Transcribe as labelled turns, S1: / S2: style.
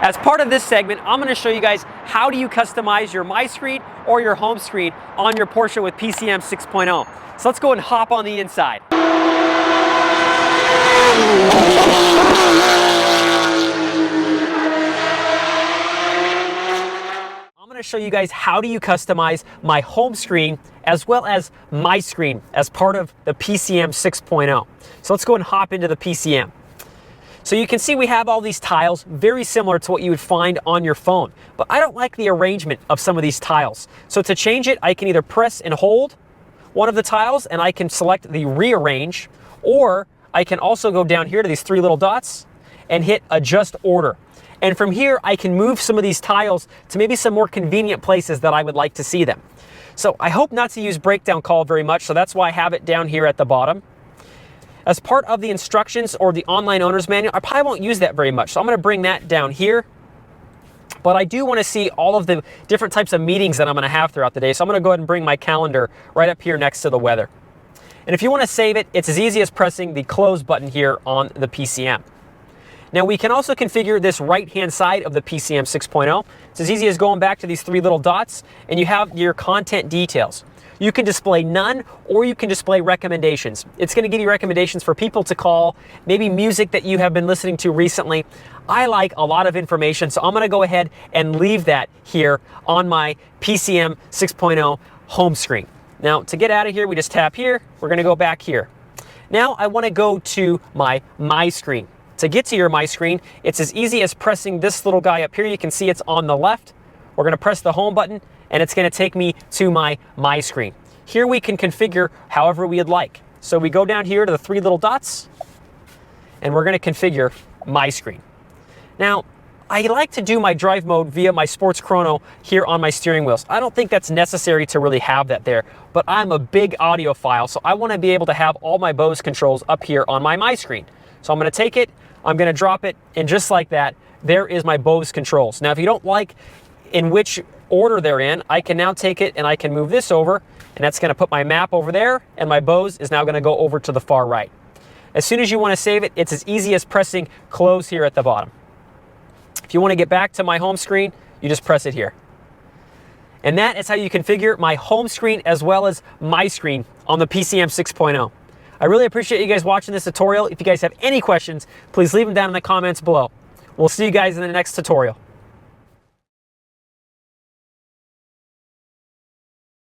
S1: As part of this segment, I'm going to show you guys how do you customize your My Screen or your home screen on your Porsche with PCM 6.0. So let's go and hop on the inside. I'm going to show you guys how do you customize my home screen as well as My Screen as part of the PCM 6.0. So let's go and hop into the PCM. So you can see we have all these tiles, very similar to what you would find on your phone. But I don't like the arrangement of some of these tiles. So to change it, I can either press and hold one of the tiles and I can select the rearrange, or I can also go down here to these three little dots and hit adjust order. And from here, I can move some of these tiles to maybe some more convenient places that I would like to see them. So I hope not to use breakdown call very much, so that's why I have it down here at the bottom. As part of the instructions or the online owner's manual, I probably won't use that very much. So I'm going to bring that down here. But I do want to see all of the different types of meetings that I'm going to have throughout the day. So I'm going to go ahead and bring my calendar right up here next to the weather. And if you want to save it, it's as easy as pressing the close button here on the PCM. Now we can also configure this right-hand side of the PCM 6.0. It's as easy as going back to these three little dots and you have your content details. You can display none, or you can display recommendations. It's going to give you recommendations for people to call, maybe music that you have been listening to recently. I like a lot of information, so I'm going to go ahead and leave that here on my PCM 6.0 home screen. Now, to get out of here, we just tap here. We're going to go back here. Now, I want to go to my Screen. To get to your My Screen, it's as easy as pressing this little guy up here. You can see it's on the left. We're going to press the home button, and it's going to take me to my Screen. Here we can configure however we'd like. So we go down here to the three little dots, and we're going to configure My Screen. Now, I like to do my drive mode via my sports chrono here on my steering wheels. I don't think that's necessary to really have that there, but I'm a big audiophile, so I want to be able to have all my Bose controls up here on my Screen. So I'm going to take it, I'm going to drop it, and just like that, there is my Bose controls. Now, if you don't like in which order they're in, I can now take it and I can move this over, and that's going to put my map over there, and my Bose is now going to go over to the far right. As soon as you want to save it, it's as easy as pressing close here at the bottom. If you want to get back to my home screen, you just press it here. And that is how you configure my home screen as well as My Screen on the PCM 6.0. I really appreciate you guys watching this tutorial. If you guys have any questions, please leave them down in the comments below. We'll see you guys in the next tutorial.